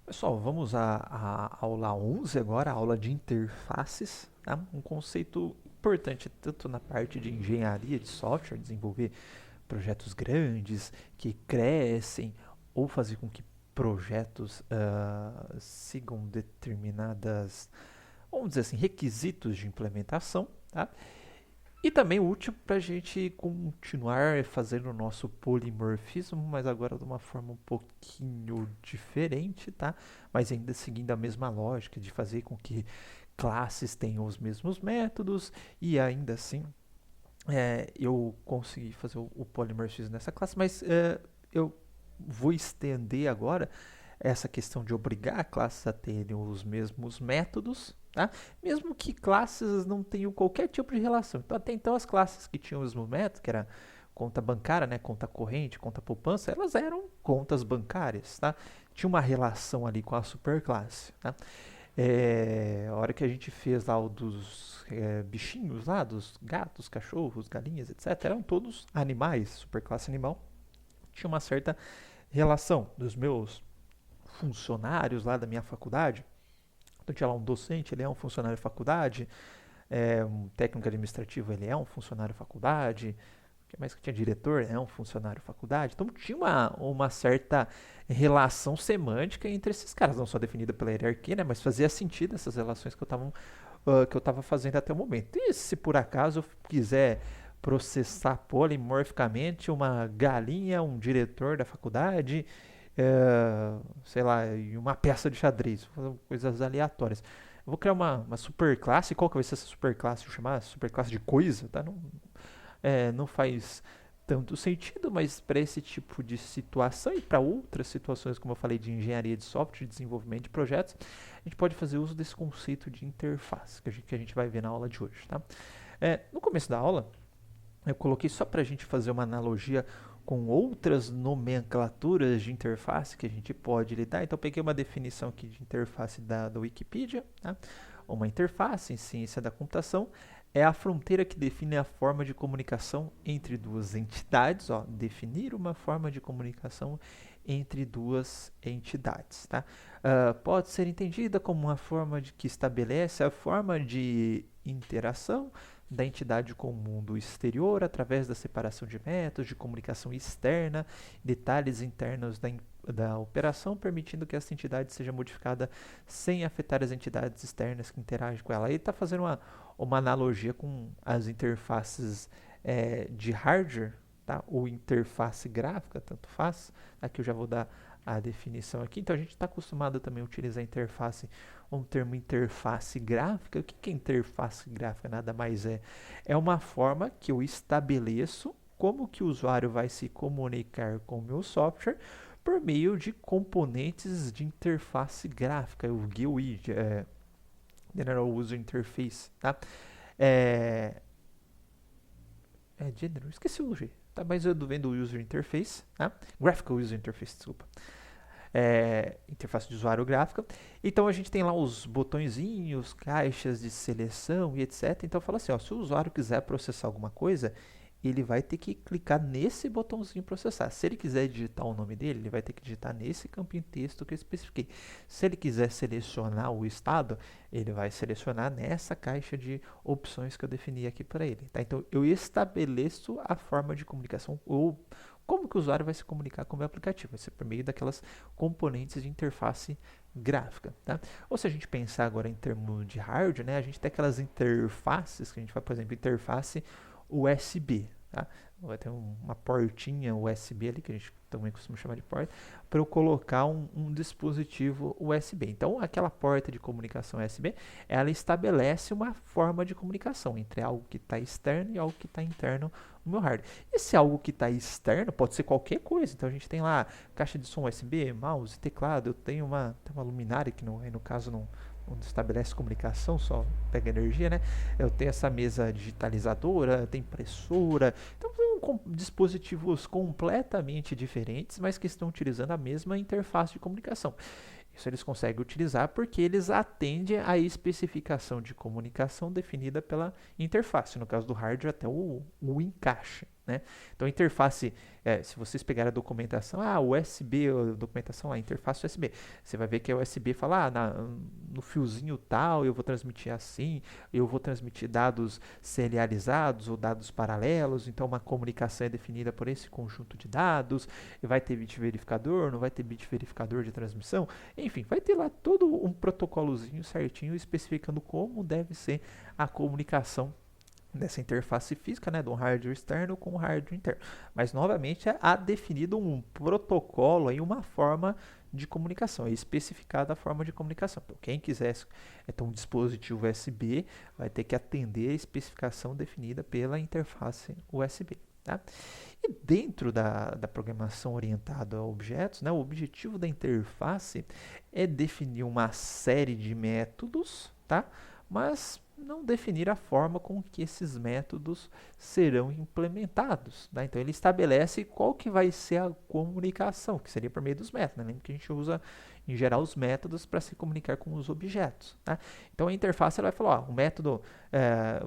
Pessoal, vamos à aula 11 agora, a aula de interfaces, tá? Um conceito importante tanto na parte de engenharia de software, desenvolver projetos grandes que crescem ou fazer com que projetos sigam determinadas, vamos dizer assim, requisitos de implementação, tá? E também útil para a gente continuar fazendo o nosso polimorfismo, mas agora de uma forma um pouquinho diferente, tá? Mas ainda seguindo a mesma lógica de fazer com que classes tenham os mesmos métodos e ainda assim eu consegui fazer o polimorfismo nessa classe, mas eu vou estender agora essa questão de obrigar classes a terem os mesmos métodos, tá? Mesmo que classes não tenham qualquer tipo de relação. Então, até então, as classes que tinham os mesmos métodos, que era conta bancária, né, conta corrente, conta poupança, elas eram contas bancárias, tá? Tinha uma relação ali com a superclasse, tá? A hora que a gente fez lá o dos bichinhos lá, dos gatos, cachorros, galinhas, etc., eram todos animais, superclasse animal, tinha uma certa relação dos meus funcionários lá da minha faculdade. Então tinha lá um docente, ele é um funcionário da faculdade, um técnico administrativo, ele é um funcionário da faculdade, o que mais que tinha diretor, é um funcionário da faculdade. Então tinha uma certa relação semântica entre esses caras, não só definida pela hierarquia, né, mas fazia sentido essas relações que eu estava fazendo até o momento. E se por acaso eu quiser processar polimorficamente uma galinha, um diretor da faculdade, sei lá, e uma peça de xadrez, coisas aleatórias. Eu vou criar uma super classe. Qual que vai ser essa super classe? Vou chamar super classe de coisa, tá? Não, não faz tanto sentido, mas para esse tipo de situação e para outras situações, como eu falei, de engenharia de software, de desenvolvimento de projetos, a gente pode fazer uso desse conceito de interface que a gente vai ver na aula de hoje, tá? No começo da aula, eu coloquei só para a gente fazer uma analogia com outras nomenclaturas de interface que a gente pode lidar. Então, eu peguei uma definição aqui de interface da Wikipedia. Tá? Uma interface em ciência da computação é a fronteira que define a forma de comunicação entre duas entidades. Ó, definir uma forma de comunicação entre duas entidades. Tá? Pode ser entendida como uma forma que estabelece a forma de interação da entidade com o mundo exterior através da separação de métodos de comunicação externa, detalhes internos da operação, permitindo que essa entidade seja modificada sem afetar as entidades externas que interagem com ela. Aí está fazendo uma analogia com as interfaces de hardware, tá? Ou interface gráfica, tanto faz. Aqui eu já vou dar a definição aqui. Então a gente está acostumado também a utilizar interface, um termo interface gráfica. O que é interface gráfica? Nada mais é uma forma que eu estabeleço como que o usuário vai se comunicar com o meu software por meio de componentes de interface gráfica, o GUI, General User Interface, tá? É, General, esqueci o G, tá? Mas eu vendo o User Interface, tá? Graphical User Interface, desculpa. Interface de usuário gráfica. Então a gente tem lá os botõezinhos, caixas de seleção e etc. Então fala assim, ó, se o usuário quiser processar alguma coisa, ele vai ter que clicar nesse botãozinho processar. Se ele quiser digitar o nome dele, ele vai ter que digitar nesse campinho de texto que eu especifiquei. Se ele quiser selecionar o estado, ele vai selecionar nessa caixa de opções que eu defini aqui para ele. Tá? Então eu estabeleço a forma de comunicação ou como que o usuário vai se comunicar com o meu aplicativo? Vai ser por meio daquelas componentes de interface gráfica. Tá? Ou se a gente pensar agora em termos de hardware, né, a gente tem aquelas interfaces que a gente faz, por exemplo, interface USB. Tá? Vai ter uma portinha USB ali, que a gente também costuma chamar de porta, para eu colocar um dispositivo USB. Então, aquela porta de comunicação USB, ela estabelece uma forma de comunicação entre algo que está externo e algo que está interno no meu hardware. Esse algo que está externo pode ser qualquer coisa. Então, a gente tem lá caixa de som USB, mouse, teclado. Eu tenho uma luminária que, no caso, não estabelece comunicação, só pega energia, né? Eu tenho essa mesa digitalizadora, tem impressora. Então, são dispositivos completamente diferentes, mas que estão utilizando a mesma interface de comunicação. Isso eles conseguem utilizar porque eles atendem à especificação de comunicação definida pela interface. No caso do hardware, até o encaixe. né? Então, a interface, se vocês pegarem a documentação, USB, a documentação lá, interface USB, você vai ver que a USB fala, no fiozinho tal, eu vou transmitir assim, eu vou transmitir dados serializados ou dados paralelos, então uma comunicação é definida por esse conjunto de dados, e vai ter bit verificador, não vai ter bit verificador de transmissão, enfim, vai ter lá todo um protocolozinho certinho especificando como deve ser a comunicação dessa interface física, né, do hardware externo com o hardware interno. Mas, novamente, há definido um protocolo e uma forma de comunicação, é especificada a forma de comunicação. Então, quem quiser ter um dispositivo USB, vai ter que atender a especificação definida pela interface USB. Tá? E dentro da programação orientada a objetos, né, o objetivo da interface é definir uma série de métodos, tá? Mas não definir a forma com que esses métodos serão implementados. Tá? Então, ele estabelece qual que vai ser a comunicação, que seria por meio dos métodos. Né? Lembra que a gente usa, em geral, os métodos para se comunicar com os objetos. Tá? Então, a interface ela vai falar, o método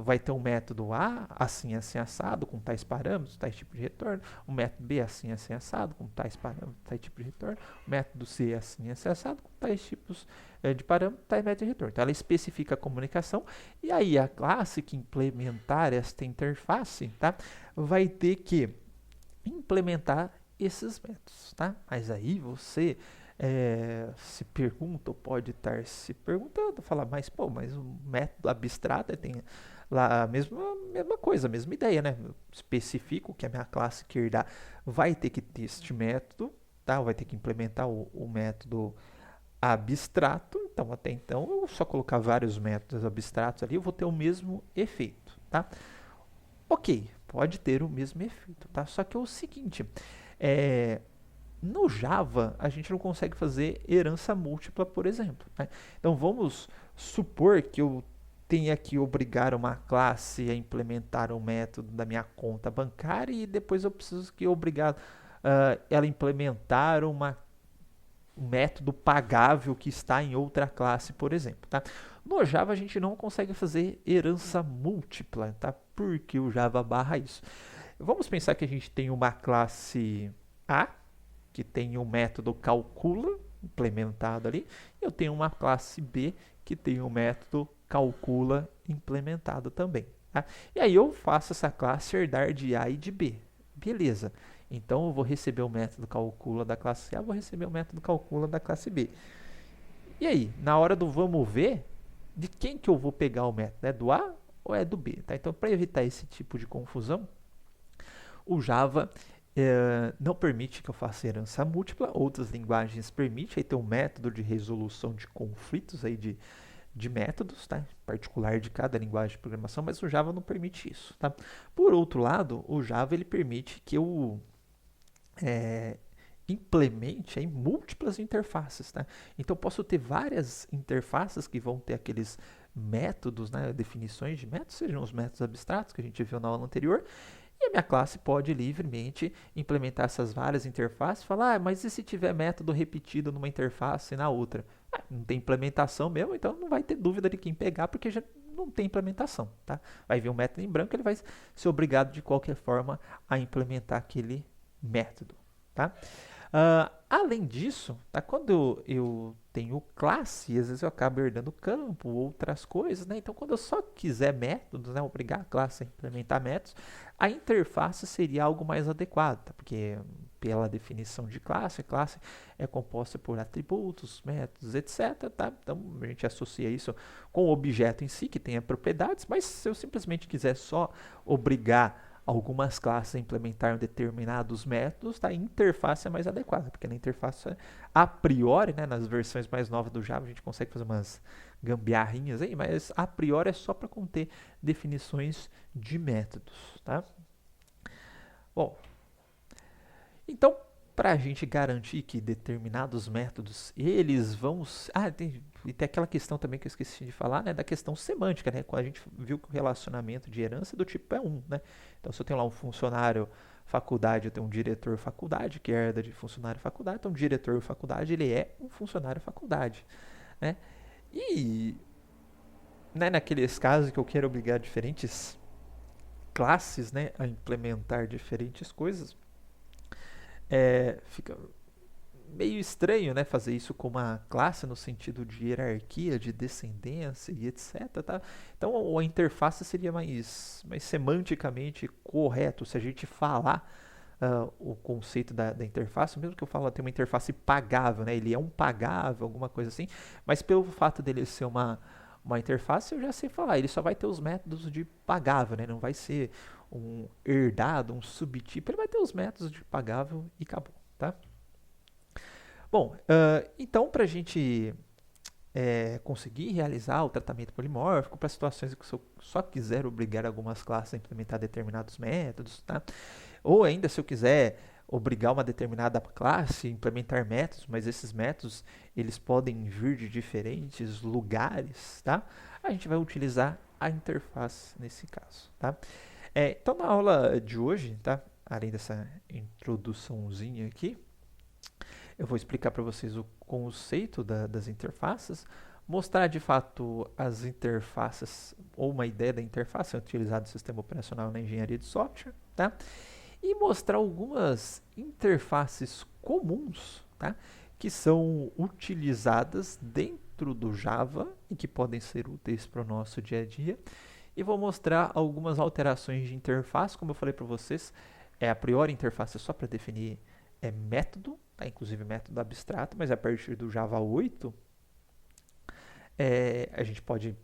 vai ter um método A, assim, assim, assado, com tais parâmetros, tais tipos de retorno. O método B, assim, assim, assado, com tais parâmetros, tais tipos de retorno. O método C, assim, assim, assado, com tais tipos de parâmetros, tais métodos de retorno. Então, ela especifica a comunicação e aí a classe que implementar esta interface, tá, vai ter que implementar esses métodos. Tá? Mas aí você se pergunta, ou pode estar se perguntando, falar, mas o método abstrato tem lá a mesma coisa, a mesma ideia, né? Eu especifico que a minha classe quer dar, vai ter que ter este método, tá? Vai ter que implementar o método abstrato, então até então eu só colocar vários métodos abstratos ali, eu vou ter o mesmo efeito, tá? Ok, pode ter o mesmo efeito, tá? Só que é o seguinte, no Java a gente não consegue fazer herança múltipla, por exemplo, né? Então vamos supor que eu tenha que obrigar uma classe a implementar um método da minha conta bancária e depois eu preciso que obrigar ela a implementar um método pagável que está em outra classe, por exemplo. Tá? No Java a gente não consegue fazer herança múltipla, tá? Porque o Java barra isso. Vamos pensar que a gente tem uma classe A, que tem um método calcula implementado ali, e eu tenho uma classe B, que tem um método calcula implementado também. Tá? E aí eu faço essa classe herdar de A e de B. Beleza. Então, eu vou receber o método calcula da classe A, vou receber o método calcula da classe B. E aí, na hora do vamos ver, de quem que eu vou pegar o método? É do A ou é do B? Tá? Então, para evitar esse tipo de confusão, o Java não permite que eu faça herança múltipla, outras linguagens permitem, aí tem um método de resolução de conflitos aí de métodos, tá? Particular de cada linguagem de programação, mas o Java não permite isso. Tá? Por outro lado, o Java ele permite que eu implemente aí múltiplas interfaces. Tá? Então, eu posso ter várias interfaces que vão ter aqueles métodos, né, definições de métodos, sejam os métodos abstratos que a gente viu na aula anterior, e a minha classe pode livremente implementar essas várias interfaces e falar, mas e se tiver método repetido numa interface e na outra? Não tem implementação mesmo, então não vai ter dúvida de quem pegar, porque já não tem implementação. Tá? Vai vir um método em branco, ele vai ser obrigado de qualquer forma a implementar aquele método. Tá? Além disso, tá? Quando eu tenho classe, às vezes eu acabo herdando campo, outras coisas, né? Então, quando eu só quiser métodos, né, obrigar a classe a implementar métodos, a interface seria algo mais adequado, tá? Porque pela definição de classe, a classe é composta por atributos, métodos, etc. Tá? Então, a gente associa isso com o objeto em si, que tenha propriedades, mas se eu simplesmente quiser só obrigar algumas classes a implementar determinados métodos, tá? A interface é mais adequada, porque na interface, a priori, né, nas versões mais novas do Java, a gente consegue fazer umas gambiarrinhas aí, mas a priori é só para conter definições de métodos. Tá? Bom, então, para a gente garantir que determinados métodos, eles vão... tem aquela questão também que eu esqueci de falar, né, da questão semântica, né? Quando a gente viu que o relacionamento de herança do tipo é 1, né? Então, se eu tenho lá um funcionário faculdade, eu tenho um diretor faculdade, que herda de funcionário faculdade, então o diretor faculdade, ele é um funcionário faculdade, né? E, né, naqueles casos que eu quero obrigar diferentes classes, né, a implementar diferentes coisas, fica meio estranho, né, fazer isso com uma classe no sentido de hierarquia, de descendência e etc. Tá? Então a interface seria mais semanticamente correto se a gente falar o conceito da interface, mesmo que eu falo tem uma interface pagável, né, ele é um pagável, alguma coisa assim, mas pelo fato dele ser uma interface, eu já sei falar, ele só vai ter os métodos de pagável, né, não vai ser um herdado, um subtipo, ele vai ter os métodos de pagável e acabou, tá? Bom, então para a gente conseguir realizar o tratamento polimórfico para situações em que eu só quiser obrigar algumas classes a implementar determinados métodos, tá? Ou ainda se eu quiser obrigar uma determinada classe a implementar métodos, mas esses métodos eles podem vir de diferentes lugares, tá? A gente vai utilizar a interface nesse caso, tá? Então na aula de hoje, tá? Além dessa introduçãozinha aqui, eu vou explicar para vocês o conceito das interfaces, mostrar de fato as interfaces, ou uma ideia da interface utilizada no sistema operacional na engenharia de software, tá? E mostrar algumas interfaces comuns, tá? Que são utilizadas dentro do Java e que podem ser úteis para o nosso dia a dia. E vou mostrar algumas alterações de interface, como eu falei para vocês, a priori interface é só para definir método, tá? Inclusive método abstrato, mas a partir do Java 8 a gente pode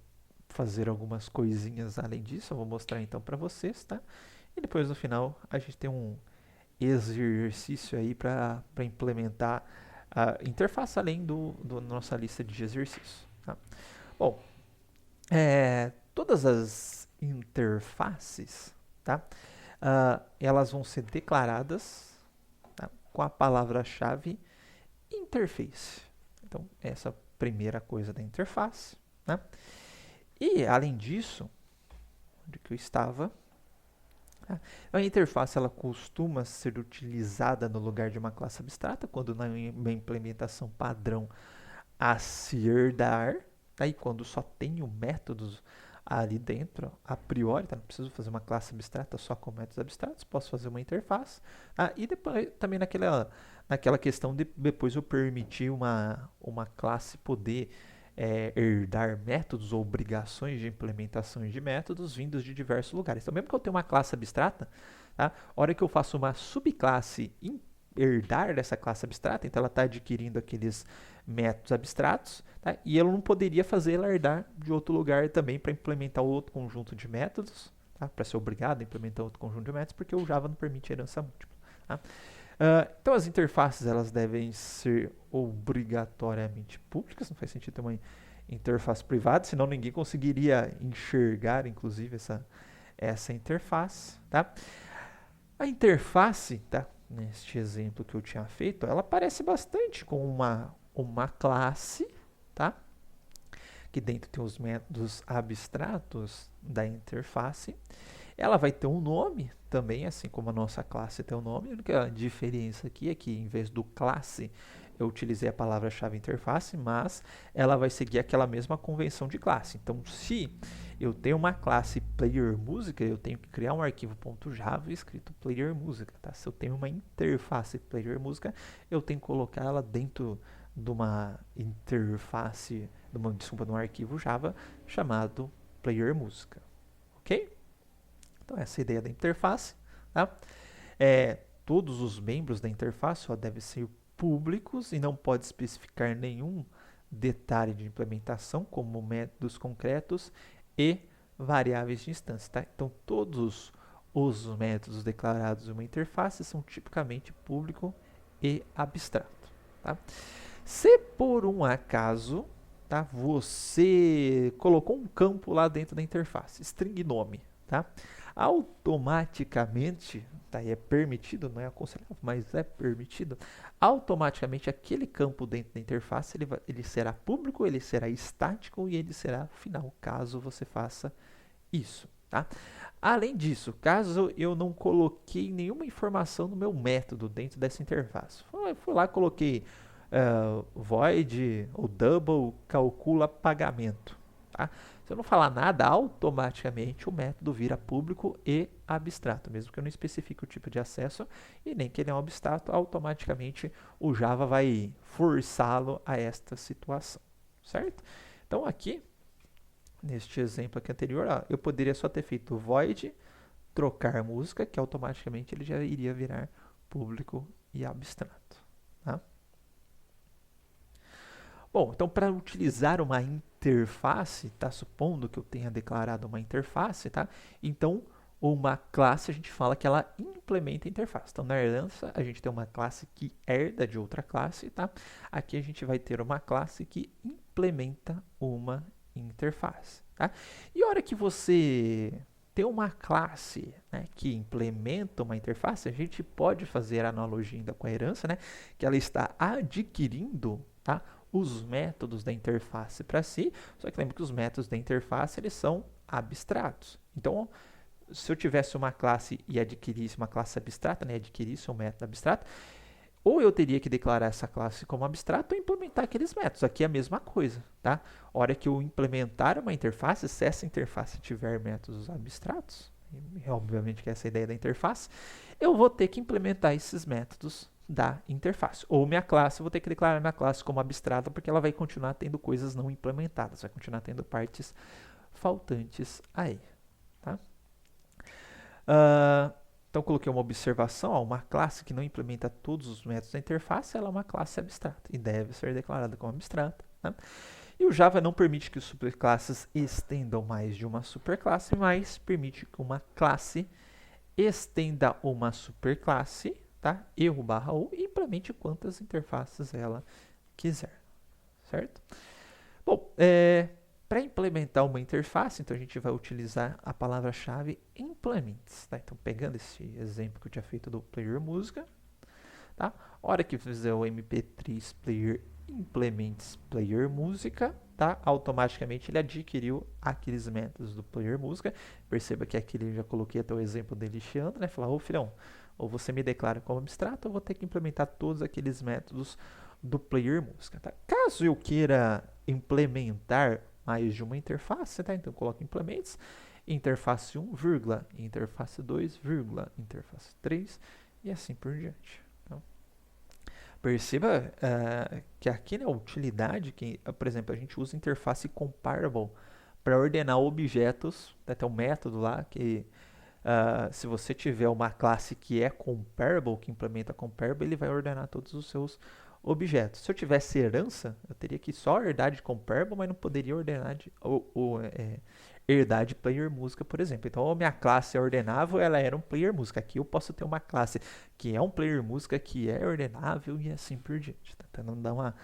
fazer algumas coisinhas além disso. Eu vou mostrar então para vocês, tá? E depois no final a gente tem um exercício aí para implementar a interface além do nossa lista de exercícios, tá? Bom, todas as interfaces, tá? Elas vão ser declaradas, tá? Com a palavra-chave interface. Então, essa é a primeira coisa da interface, né? E, além disso, onde que eu estava, a interface ela costuma ser utilizada no lugar de uma classe abstrata, quando na implementação padrão a se herdar, tá? E quando só tenho métodos ali dentro, a priori, tá? Não preciso fazer uma classe abstrata só com métodos abstratos, posso fazer uma interface. E depois também naquela questão de depois eu permitir uma classe poder herdar métodos ou obrigações de implementações de métodos vindos de diversos lugares. Então, mesmo que eu tenha uma classe abstrata, tá? A hora que eu faço uma subclasse herdar dessa classe abstrata, então ela está adquirindo aqueles métodos abstratos, tá? E eu não poderia fazer ela herdar de outro lugar também para implementar outro conjunto de métodos, tá? Para ser obrigado a implementar outro conjunto de métodos, porque o Java não permite herança múltipla, tá? Então as interfaces elas devem ser obrigatoriamente públicas, não faz sentido ter uma interface privada, senão ninguém conseguiria enxergar, inclusive, essa interface, tá? A interface, tá? Neste exemplo que eu tinha feito, ela parece bastante com uma classe, tá? Que dentro tem os métodos abstratos da interface. Ela vai ter um nome também, assim como a nossa classe tem um nome. A única diferença aqui é que em vez do classe eu utilizei a palavra-chave interface, mas ela vai seguir aquela mesma convenção de classe. Então, se eu tenho uma classe player música, eu tenho que criar um arquivo .java escrito player música, tá? Se eu tenho uma interface player música, eu tenho que colocar ela dentro de uma interface, de um arquivo Java chamado player música, ok? Então, essa é a ideia da interface, tá? Todos os membros da interface só devem ser públicos e não pode especificar nenhum detalhe de implementação, como métodos concretos e variáveis de instância, tá? Então, todos os métodos declarados em uma interface são tipicamente público e abstrato, tá? Se por um acaso, tá, você colocou um campo lá dentro da interface, string nome, tá? Automaticamente, tá, é permitido, não é aconselhável, mas é permitido, automaticamente aquele campo dentro da interface ele será público, ele será estático e ele será final, caso você faça isso, tá? Além disso, caso eu não coloquei nenhuma informação no meu método dentro dessa interface, fui lá, coloquei void ou double calcula pagamento, tá? Se eu não falar nada, automaticamente o método vira público e abstrato, mesmo que eu não especifique o tipo de acesso e nem que ele é um abstrato, automaticamente o Java vai forçá-lo a esta situação, certo? Então aqui, neste exemplo aqui anterior, ó, eu poderia só ter feito void, trocar música, que automaticamente ele já iria virar público e abstrato, tá? Bom, então para utilizar uma interface, tá? Supondo que eu tenha declarado uma interface, tá? Então, uma classe a gente fala que ela implementa a interface. Então, na herança, a gente tem uma classe que herda de outra classe, tá? Aqui a gente vai ter uma classe que implementa uma interface, tá? E a hora que você tem uma classe, né, que implementa uma interface, a gente pode fazer a analogia ainda com a herança, né? Que ela está adquirindo, tá, os métodos da interface para si, só que lembra que os métodos da interface eles são abstratos. Então, se eu tivesse uma classe e adquirisse uma classe abstrata, né, adquirisse um método abstrato, ou eu teria que declarar essa classe como abstrato ou implementar aqueles métodos. Aqui é a mesma coisa, tá? A hora que eu implementar uma interface, se essa interface tiver métodos abstratos, e obviamente que essa é a ideia da interface, eu vou ter que implementar esses métodos da interface. Ou minha classe, eu vou ter que declarar minha classe como abstrata, porque ela vai continuar tendo coisas não implementadas, vai continuar tendo partes faltantes aí, tá? Então, coloquei uma observação, ó, uma classe que não implementa todos os métodos da interface, ela é uma classe abstrata e deve ser declarada como abstrata, né? E o Java não permite que os superclasses estendam mais de uma superclasse, mas permite que uma classe estenda uma superclasse, tá? Erro/u e implemente quantas interfaces ela quiser, certo? Bom, para implementar uma interface, então a gente vai utilizar a palavra-chave implements, tá? Então, pegando esse exemplo que eu tinha feito do player música, tá? A hora que fizer o mp3 player implements player música, tá? Automaticamente ele adquiriu aqueles métodos do player música. Perceba que aqui eu já coloquei até o exemplo dele chiando, né? Falar, ô filhão, ou você me declara como abstrato, ou vou ter que implementar todos aqueles métodos do player música, tá? Caso eu queira implementar mais de uma interface, tá? Então eu coloco implements, interface 1, vírgula, interface 2, vírgula, interface 3 e assim por diante. Então, perceba que aqui na utilidade, que, por exemplo, a gente usa interface comparable para ordenar objetos, tem um método lá que se você tiver uma classe que é comparable, que implementa comparable, ele vai ordenar todos os seus objetos. Se eu tivesse herança, eu teria que só herdar de comparable, mas não poderia ordenar herdar de player música, por exemplo. Então, a minha classe é ordenável, ela era um player música. Aqui eu posso ter uma classe que é um player música, que é ordenável e assim por diante. Tá? Então, dá uma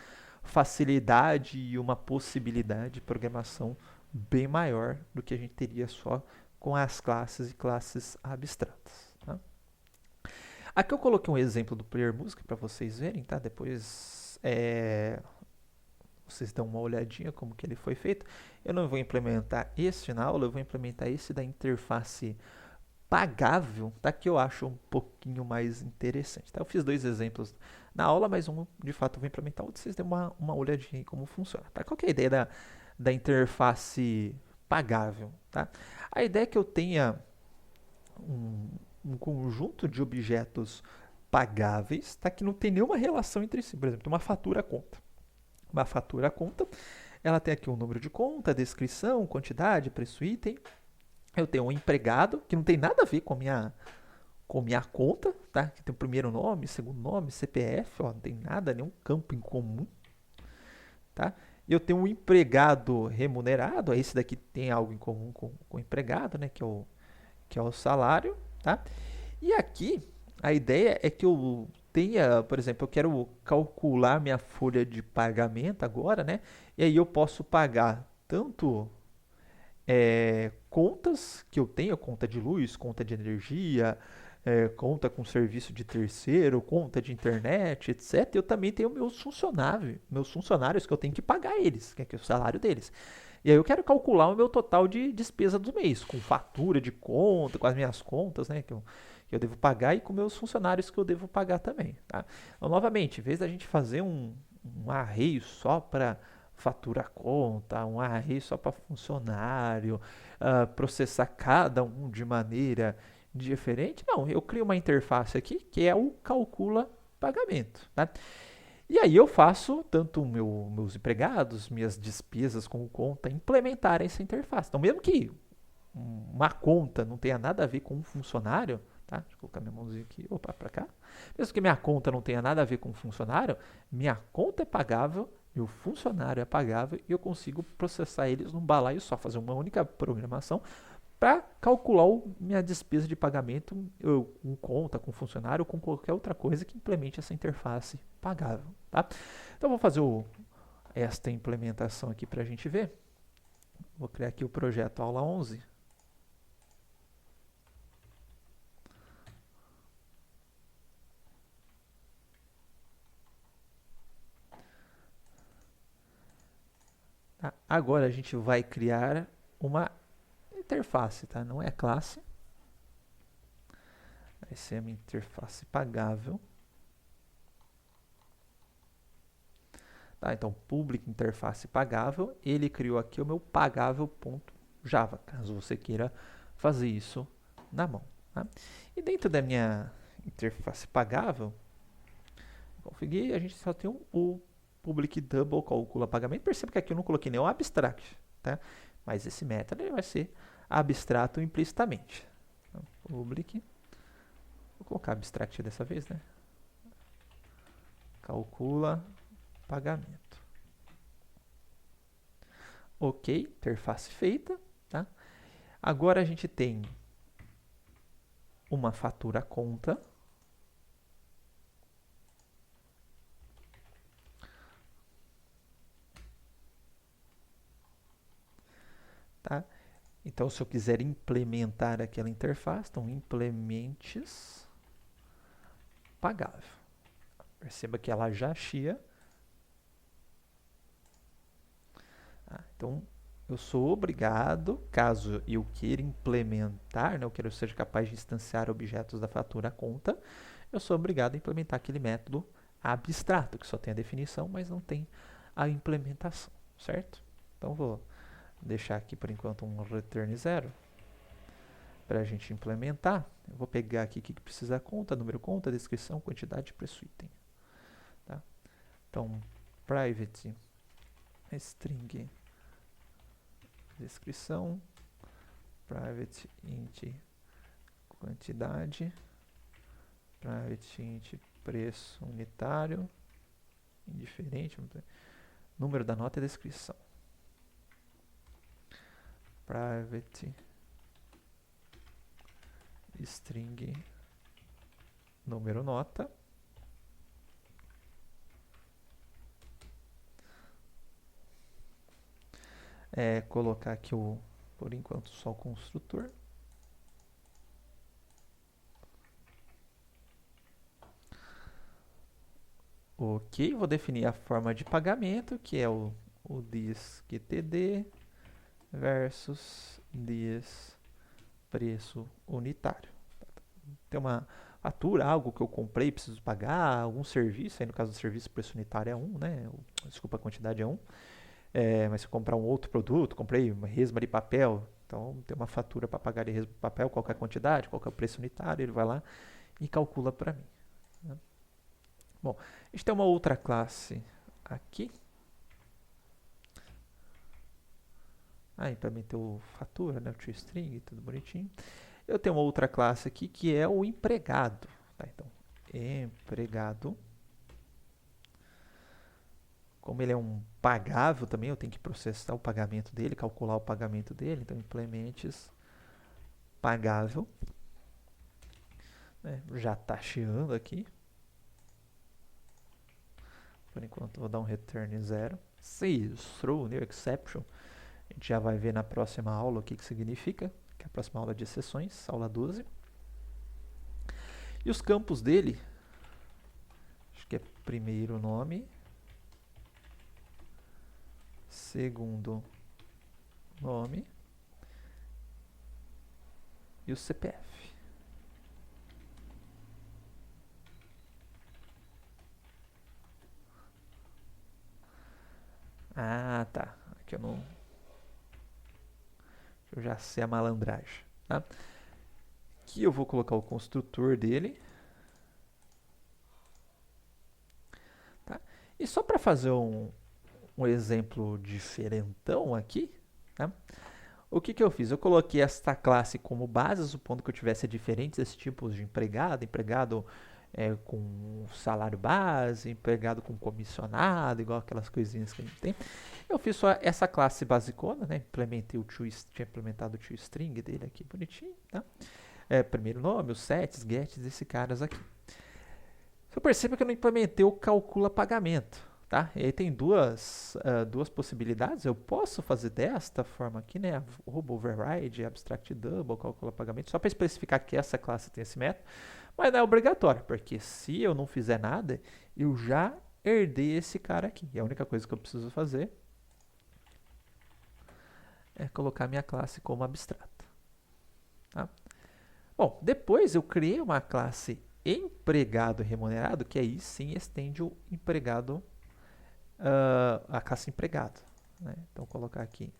facilidade e uma possibilidade de programação bem maior do que a gente teria só com as classes e classes abstratas. Tá? Aqui eu coloquei um exemplo do player música para vocês verem, tá? Depois vocês dão uma olhadinha como que ele foi feito. Eu não vou implementar este na aula, eu vou implementar esse da interface pagável, tá? Que eu acho um pouquinho mais interessante. Tá? Eu fiz 2 exemplos na aula, mas um de fato eu vou implementar, outro vocês dêem uma olhadinha em como funciona. Tá? Qual que é a ideia da interface pagável? Tá? A ideia é que eu tenha um conjunto de objetos pagáveis, tá? Que não tem nenhuma relação entre si. Por exemplo, uma fatura-conta. Uma fatura-conta, ela tem aqui um número de conta, descrição, quantidade, preço, item. Eu tenho um empregado, que não tem nada a ver com a minha conta, tá? Que tem o primeiro nome, segundo nome, CPF, ó, não tem nada, nenhum campo em comum, tá? E eu tenho um empregado remunerado, esse daqui tem algo em comum com o empregado, né? Que é o salário, tá? E aqui, a ideia é que eu tenha, por exemplo, eu quero calcular minha folha de pagamento agora, né? E aí eu posso pagar tanto contas que eu tenho, conta de luz, conta de energia, conta com serviço de terceiro, conta de internet, etc. Eu também tenho meus funcionários que eu tenho que pagar eles, que é o salário deles. E aí eu quero calcular o meu total de despesa do mês, com fatura de conta, com as minhas contas, né, que eu devo pagar e com meus funcionários que eu devo pagar também, tá? Então, novamente, em vez da gente fazer um array só para fatura a conta, um array só para funcionário, processar cada um de maneira diferente. Não, eu crio uma interface aqui que é o calcula pagamento, tá? E aí eu faço tanto meus empregados, minhas despesas com conta implementar essa interface. Então, mesmo que uma conta não tenha nada a ver com um funcionário, tá? Deixa eu colocar minha mãozinha aqui, opa, para cá. Mesmo que minha conta não tenha nada a ver com um funcionário, minha conta é pagável, meu funcionário é pagável e eu consigo processar eles num balaio só, fazer uma única programação para calcular minha despesa de pagamento com conta, com funcionário ou com qualquer outra coisa que implemente essa interface pagável, tá? Então, vou fazer esta implementação aqui para a gente ver. Vou criar aqui o projeto aula 11. Tá? Agora a gente vai criar uma interface, tá? Não é classe. Vai ser uma interface pagável. Tá? Então, public interface pagável. Ele criou aqui o meu pagável.java, caso você queira fazer isso na mão. Tá? E dentro da minha interface pagável, configure, a gente só tem o public double calcula pagamento. Perceba que aqui eu não coloquei nenhum abstract, tá? Mas esse método ele vai ser abstrato implicitamente. Então, public, vou colocar abstract dessa vez, né? Calcula pagamento. Ok, interface feita, tá? Agora a gente tem uma fatura conta. Tá? Então, se eu quiser implementar aquela interface, então implementes pagável. Perceba que ela já chia. Então, eu sou obrigado, caso eu queira implementar, né, eu quero seja capaz de instanciar objetos da fatura conta, eu sou obrigado a implementar aquele método abstrato, que só tem a definição, mas não tem a implementação, certo? Então, vou deixar aqui por enquanto um return 0 para a gente implementar. Eu vou pegar aqui o que precisa conta, número conta, descrição, quantidade, preço, item. Tá? Então, private string descrição, private int quantidade, private int preço unitário, indiferente, número da nota e descrição. Private string número nota. Colocar aqui por enquanto só o construtor. Ok, vou definir a forma de pagamento, que é o disqtd versus preço unitário. Tem uma fatura, algo que eu comprei, preciso pagar, algum serviço, aí no caso do serviço, o preço unitário é 1, né? Desculpa, a quantidade é 1. Mas se eu comprar um outro produto, comprei uma resma de papel, então tem uma fatura para pagar de resma de papel, qual é a quantidade, qual é o preço unitário, ele vai lá e calcula para mim. Né? Bom, a gente tem uma outra classe aqui. Implementei o fatura, né, o toString, tudo bonitinho. Eu tenho uma outra classe aqui que é o empregado. Tá? Então, empregado. Como ele é um pagável também, eu tenho que processar o pagamento dele, calcular o pagamento dele. Então, implementes pagável. Já está chiando aqui. Por enquanto, vou dar um return 0. Se throw new exception, a gente já vai ver na próxima aula o que significa, que é a próxima aula de exceções, aula 12. E os campos dele, acho que é primeiro nome, segundo nome e o CPF. Ah, tá. Aqui eu não... Eu já sei a malandragem, tá? Aqui eu vou colocar o construtor dele. Tá? E só para fazer um exemplo diferentão aqui, tá? O que, que eu fiz? Eu coloquei esta classe como base, supondo que eu tivesse diferentes tipos de empregado, empregado com salário base, empregado com comissionado, igual aquelas coisinhas que a gente tem. Eu fiz só essa classe basicona, né? Implementei tinha implementado o toString dele aqui bonitinho, tá? Primeiro nome, os sets, gets desse caras aqui. Você percebe que eu não implementei o calcula pagamento, tá? E aí tem duas possibilidades. Eu posso fazer desta forma aqui, né? Arroba override, abstract double, calcula pagamento, só para especificar que essa classe tem esse método, mas não é obrigatório, porque se eu não fizer nada, eu já herdei esse cara aqui. E a única coisa que eu preciso fazer é colocar minha classe como abstrata. Tá? Bom, depois eu criei uma classe empregado remunerado, que aí sim estende o empregado, a classe empregado. Né? Então, vou colocar aqui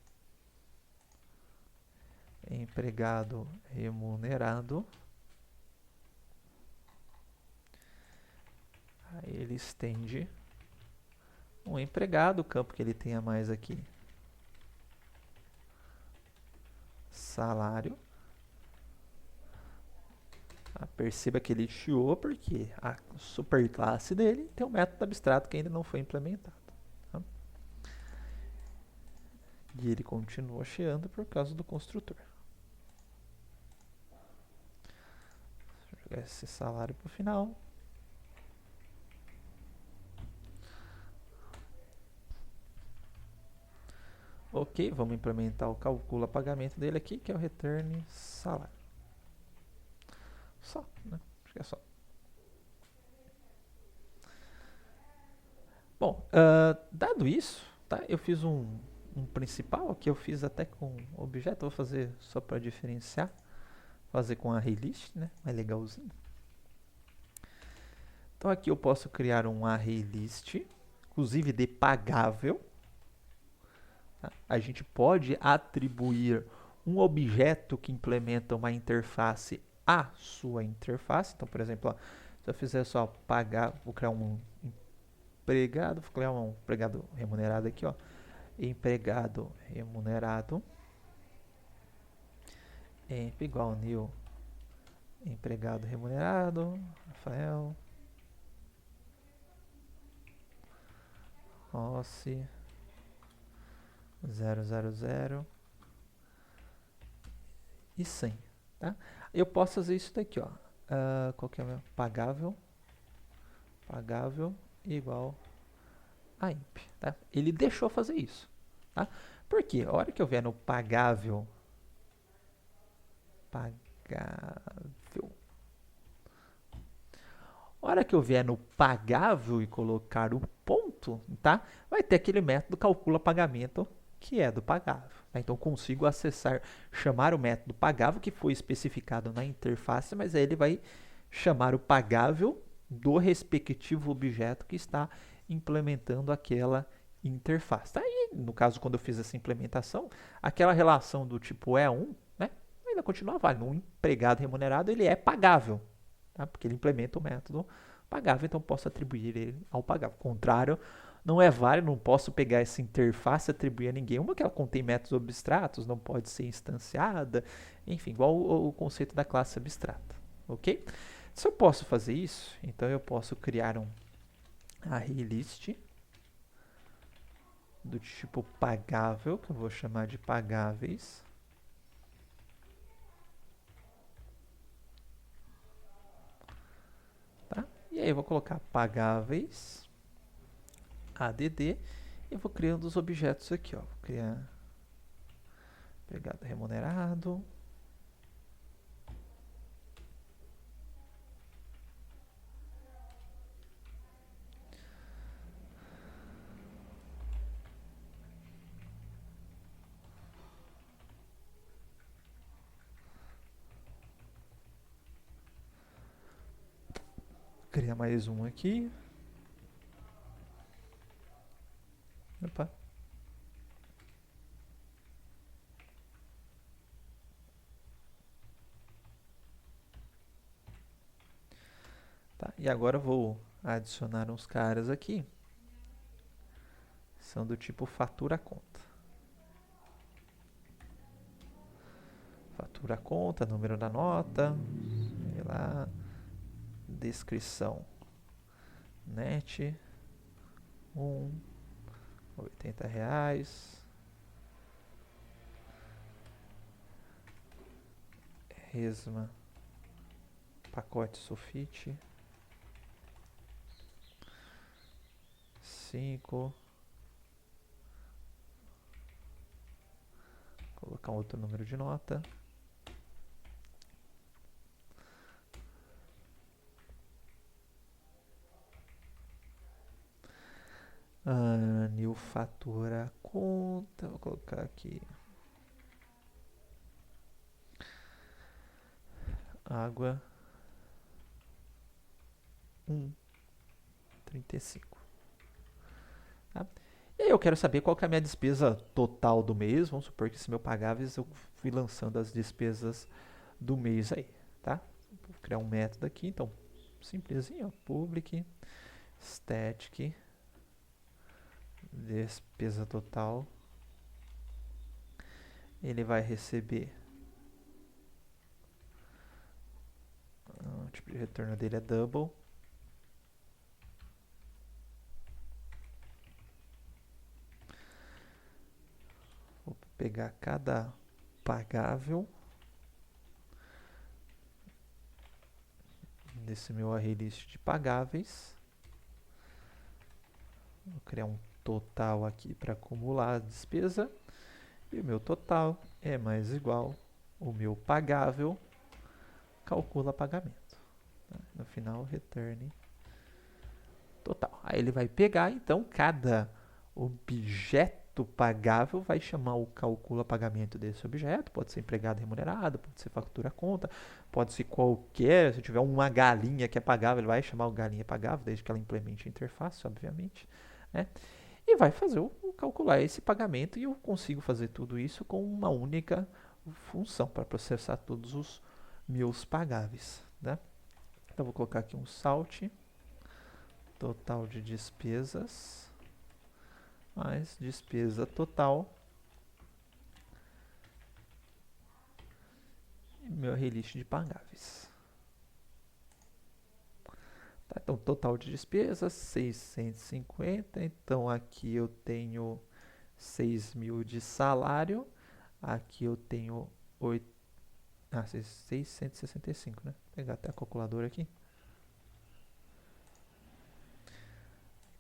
empregado remunerado. Aí ele estende um empregado, o campo que ele tenha mais aqui, salário. Perceba que ele chiou porque a superclasse dele tem um método abstrato que ainda não foi implementado. Tá? E ele continua chiando por causa do construtor. Vou jogar esse salário para o final. Ok, vamos implementar o calcula pagamento dele aqui, que é o return salário. Só, né? Acho que é só. Bom, dado isso, tá? Eu fiz um principal, que eu fiz até com objeto, vou fazer só para diferenciar. Fazer com ArrayList, né? Mais legalzinho. Então aqui eu posso criar um ArrayList, inclusive de pagável. Tá? A gente pode atribuir um objeto que implementa uma interface à sua interface. Então, por exemplo, ó, se eu fizer só pagar, vou criar um empregado, vou criar um empregado remunerado aqui, ó. Empregado remunerado emp igual new empregado remunerado, Rafael Rossi 000 e 100, tá? Eu posso fazer isso daqui, ó. Qual que é o meu? Pagável igual a imp, tá? Ele deixou fazer isso, tá? Por quê? A hora que eu vier no pagável, a hora que eu vier no pagável e colocar o ponto, tá? Vai ter aquele método calcula pagamento que é do pagável. Tá? Então, consigo acessar, chamar o método pagável que foi especificado na interface, mas aí ele vai chamar o pagável do respectivo objeto que está implementando aquela interface. Tá? E, no caso, quando eu fiz essa implementação, aquela relação do tipo E1, né, ainda continua válida. Um empregado remunerado ele é pagável, tá? Porque ele implementa o método pagável, então posso atribuir ele ao pagável. Contrário, não é válido, não posso pegar essa interface e atribuir a ninguém. Uma que ela contém métodos abstratos, não pode ser instanciada, enfim, igual o conceito da classe abstrata, ok? Se eu posso fazer isso, então eu posso criar um ArrayList do tipo pagável, que eu vou chamar de pagáveis. Tá? E aí eu vou colocar pagáveis, add, e vou criando os objetos aqui, ó. Vou criar empregado remunerado. Criar mais um aqui. Opa. E agora eu vou adicionar uns caras aqui. São do tipo fatura conta. Fatura conta, número da nota, sei lá, descrição. Net, R$ 80. Resma, pacote sulfite, 5. Colocar um outro número de nota. New fatura conta, vou colocar aqui água 1,35. Tá? E aí eu quero saber qual que é a minha despesa total do mês. Vamos supor que esse meu pagáveis eu fui lançando as despesas do mês aí, tá? Vou criar um método aqui, então simplesinho, ó, public static despesa total. Ele vai receber, o tipo de retorno dele é double. Vou pegar cada pagável desse meu array list de pagáveis. Vou criar um total aqui para acumular a despesa. E o meu total é mais igual o meu pagável, calcula pagamento. No final, return total. Aí ele vai pegar, então, cada objeto pagável vai chamar o calcula pagamento desse objeto. Pode ser empregado remunerado, pode ser fatura conta, pode ser qualquer. Se tiver uma galinha que é pagável, ele vai chamar o galinha pagável, desde que ela implemente a interface, obviamente, né? E vai fazer calcular esse pagamento, e eu consigo fazer tudo isso com uma única função para processar todos os meus pagáveis, né? Então vou colocar aqui um salt total de despesas mais despesa total e meu array list de pagáveis. Tá, então total de despesas 650. Então aqui eu tenho 6.000 de salário. Aqui eu tenho 665, né? Vou pegar até a calculadora aqui.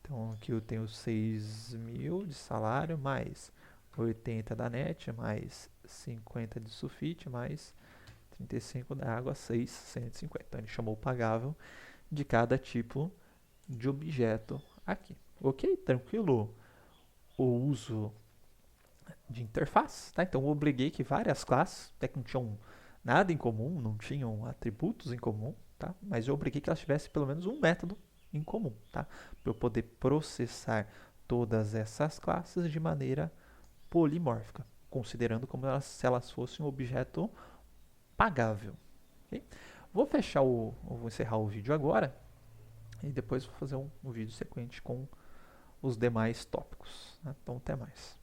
Então aqui eu tenho 6.000 de salário, mais 80 da net, mais 50 de sulfite, mais 35 da água, 650. Então ele chamou o pagável de cada tipo de objeto aqui. Ok? Tranquilo o uso de interface, tá? Então eu obriguei que várias classes, até que não tinham nada em comum, não tinham atributos em comum, tá? Mas eu obriguei que elas tivessem pelo menos um método em comum, tá? Para eu poder processar todas essas classes de maneira polimórfica, considerando como se elas fossem um objeto pagável. Okay? Vou encerrar o vídeo agora e depois vou fazer um vídeo sequente com os demais tópicos. Né? Então até mais.